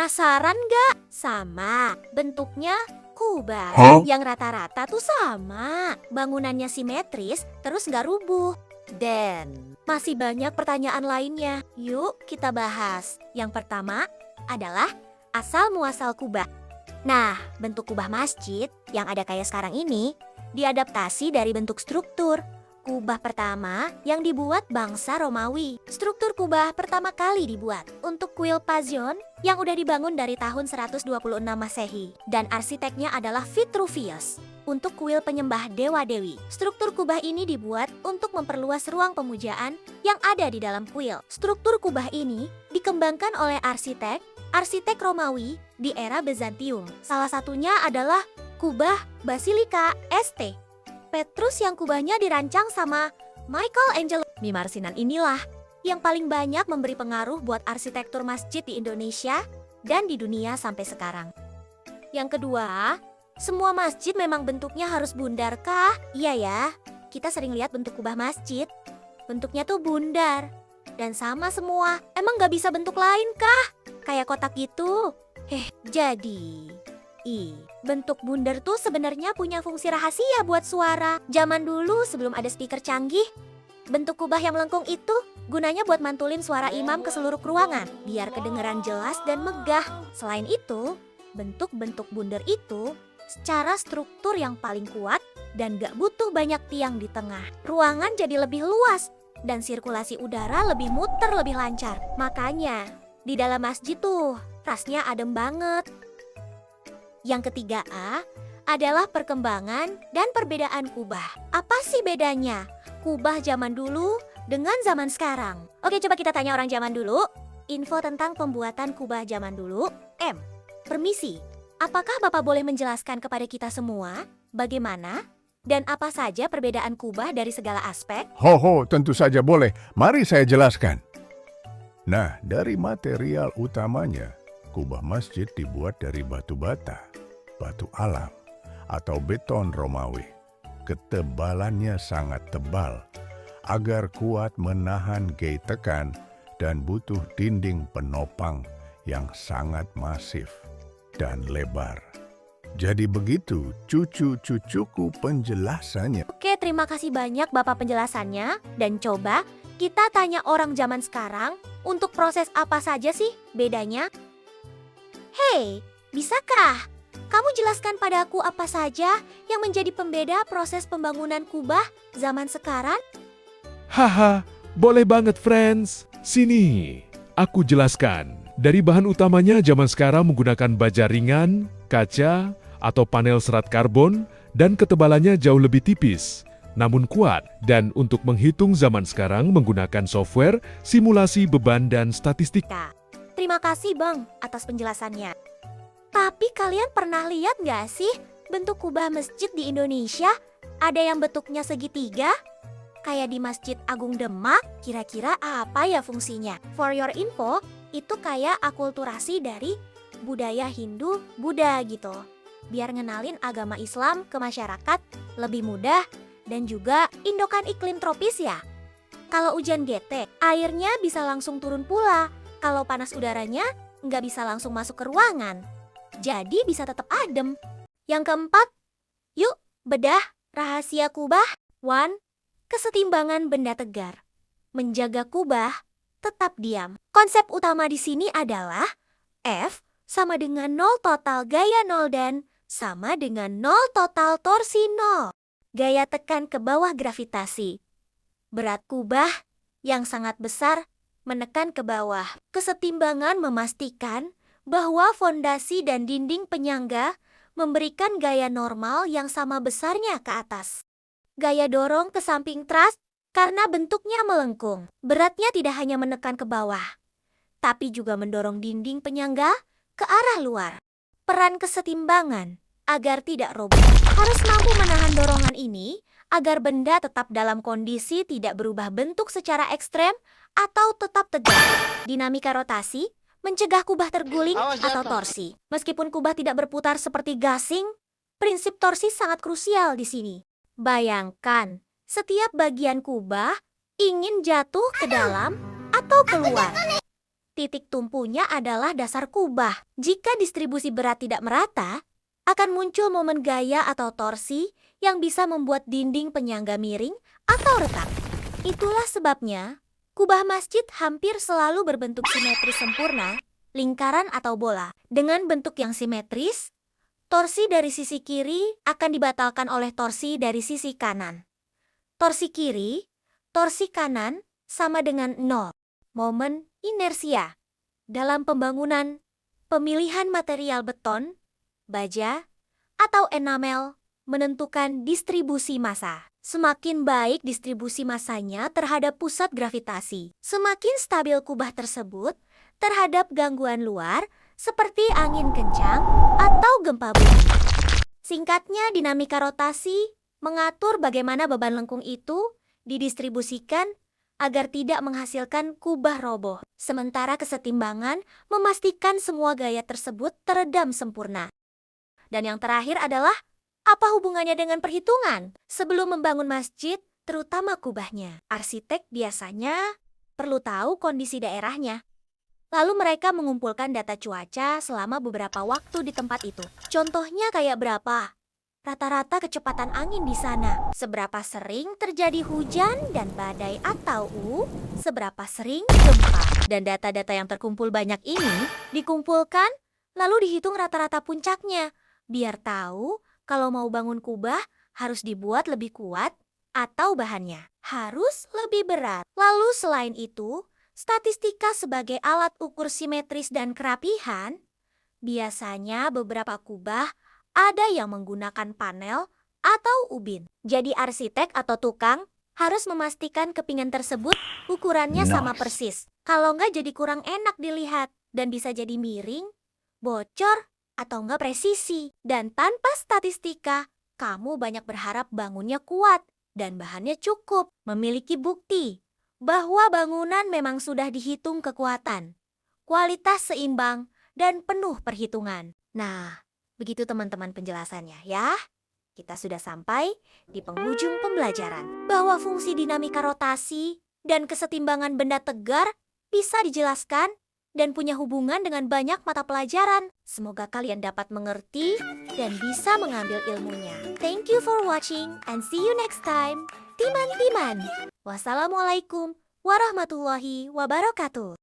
Penasaran nggak? Sama, bentuknya kubah. Yang rata-rata tuh sama. Bangunannya simetris, terus nggak rubuh. Dan masih banyak pertanyaan lainnya. Yuk kita bahas. Yang pertama adalah asal-muasal kubah. Nah, bentuk kubah masjid yang ada kayak sekarang ini diadaptasi dari bentuk struktur. Kubah pertama yang dibuat bangsa Romawi. Struktur kubah pertama kali dibuat untuk kuil Pazion yang udah dibangun dari tahun 126 Masehi. Dan arsiteknya adalah Vitruvius untuk kuil penyembah dewa-dewi. Struktur kubah ini dibuat untuk memperluas ruang pemujaan yang ada di dalam kuil. Struktur kubah ini dikembangkan oleh arsitek Romawi di era Bizantium. Salah satunya adalah kubah Basilika St. Petrus yang kubahnya dirancang sama Michelangelo. Mimarsinan inilah yang paling banyak memberi pengaruh buat arsitektur masjid di Indonesia dan di dunia sampai sekarang. Yang kedua, semua masjid memang bentuknya harus bundar kah? Iya ya, kita sering lihat bentuk kubah masjid. Bentuknya tuh bundar dan sama semua. Emang gak bisa bentuk lain kah? Kayak kotak gitu. Jadi bentuk bundar tuh sebenarnya punya fungsi rahasia buat suara. Zaman dulu sebelum ada speaker canggih, bentuk kubah yang melengkung itu gunanya buat mantulin suara imam ke seluruh ruangan, biar kedengeran jelas dan megah. Selain itu, bentuk-bentuk bundar itu secara struktur yang paling kuat dan gak butuh banyak tiang di tengah. Ruangan jadi lebih luas dan sirkulasi udara lebih muter lebih lancar. Makanya di dalam masjid tuh rasanya adem banget. Yang ketiga adalah perkembangan dan perbedaan kubah. Apa sih bedanya kubah zaman dulu dengan zaman sekarang? Oke, coba kita tanya orang zaman dulu. Info tentang pembuatan kubah zaman dulu. Permisi, apakah Bapak boleh menjelaskan kepada kita semua bagaimana dan apa saja perbedaan kubah dari segala aspek? Tentu saja boleh. Mari saya jelaskan. Nah, dari material utamanya, kubah masjid dibuat dari batu bata, batu alam, atau beton Romawi. Ketebalannya sangat tebal agar kuat menahan gaya tekan dan butuh dinding penopang yang sangat masif dan lebar. Jadi begitu cucu-cucuku penjelasannya. Oke, terima kasih banyak Bapak penjelasannya. Dan coba kita tanya orang zaman sekarang untuk proses apa saja sih bedanya? Hei, bisakah kamu jelaskan padaku apa saja yang menjadi pembeda proses pembangunan kubah zaman sekarang? Haha, boleh banget friends. Sini, aku jelaskan. Dari bahan utamanya zaman sekarang menggunakan baja ringan, kaca, atau panel serat karbon, dan ketebalannya jauh lebih tipis, namun kuat. Dan untuk menghitung zaman sekarang menggunakan software, simulasi beban dan statistik. Terima kasih Bang atas penjelasannya. Tapi kalian pernah lihat nggak sih bentuk kubah masjid di Indonesia? Ada yang bentuknya segitiga? Kayak di Masjid Agung Demak, kira-kira apa ya fungsinya? For your info, itu kayak akulturasi dari budaya Hindu, Buddha gitu. Biar ngenalin agama Islam ke masyarakat lebih mudah dan juga indokan iklim tropis ya. Kalau hujan gete, airnya bisa langsung turun pula. Kalau panas udaranya, nggak bisa langsung masuk ke ruangan. Jadi bisa tetap adem. Yang keempat, yuk bedah rahasia kubah. 1. Kesetimbangan benda tegar. Menjaga kubah tetap diam. Konsep utama di sini adalah F sama dengan 0 total gaya 0 dan sama dengan 0 total torsi 0. Gaya tekan ke bawah gravitasi. Berat kubah yang sangat besar menekan ke bawah. Kesetimbangan memastikan bahwa fondasi dan dinding penyangga memberikan gaya normal yang sama besarnya ke atas. Gaya dorong ke samping truss karena bentuknya melengkung. Beratnya tidak hanya menekan ke bawah, tapi juga mendorong dinding penyangga ke arah luar. Peran kesetimbangan agar tidak roboh. Harus mampu menahan dorongan ini agar benda tetap dalam kondisi tidak berubah bentuk secara ekstrem atau tetap tegak. Dinamika rotasi mencegah kubah terguling atau torsi. Meskipun kubah tidak berputar seperti gasing, prinsip torsi sangat krusial di sini. Bayangkan, setiap bagian kubah ingin jatuh ke dalam atau keluar. Titik tumpunya adalah dasar kubah. Jika distribusi berat tidak merata, akan muncul momen gaya atau torsi yang bisa membuat dinding penyangga miring atau retak. Itulah sebabnya, kubah masjid hampir selalu berbentuk simetris sempurna, lingkaran atau bola. Dengan bentuk yang simetris, torsi dari sisi kiri akan dibatalkan oleh torsi dari sisi kanan. Torsi kiri, torsi kanan sama dengan 0. Momen inersia. Dalam pembangunan, pemilihan material beton, baja, atau enamel menentukan distribusi massa. Semakin baik distribusi massanya terhadap pusat gravitasi, semakin stabil kubah tersebut terhadap gangguan luar seperti angin kencang atau gempa bumi. Singkatnya, dinamika rotasi mengatur bagaimana beban lengkung itu didistribusikan agar tidak menghasilkan kubah roboh. Sementara kesetimbangan memastikan semua gaya tersebut teredam sempurna. Dan yang terakhir adalah, apa hubungannya dengan perhitungan? Sebelum membangun masjid, terutama kubahnya, arsitek biasanya perlu tahu kondisi daerahnya. Lalu mereka mengumpulkan data cuaca selama beberapa waktu di tempat itu. Contohnya kayak berapa? Rata-rata kecepatan angin di sana, seberapa sering terjadi hujan dan badai atau seberapa sering gempa. Dan data-data yang terkumpul banyak ini dikumpulkan lalu dihitung rata-rata puncaknya, biar tahu kalau mau bangun kubah harus dibuat lebih kuat atau bahannya harus lebih berat. Lalu selain itu, statistika sebagai alat ukur simetris dan kerapihan, biasanya beberapa kubah ada yang menggunakan panel atau ubin. Jadi arsitek atau tukang harus memastikan kepingan tersebut ukurannya sama persis. Kalau nggak jadi kurang enak dilihat dan bisa jadi miring, bocor, atau nggak presisi. Dan tanpa statistika, kamu banyak berharap bangunnya kuat dan bahannya cukup. Memiliki bukti bahwa bangunan memang sudah dihitung kekuatan, kualitas seimbang, dan penuh perhitungan. Nah, begitu teman-teman penjelasannya ya. Kita sudah sampai di penghujung pembelajaran bahwa fungsi dinamika rotasi dan kesetimbangan benda tegar bisa dijelaskan dan punya hubungan dengan banyak mata pelajaran. Semoga kalian dapat mengerti dan bisa mengambil ilmunya. Thank you for watching and see you next time. Timan-timan. Wassalamualaikum warahmatullahi wabarakatuh.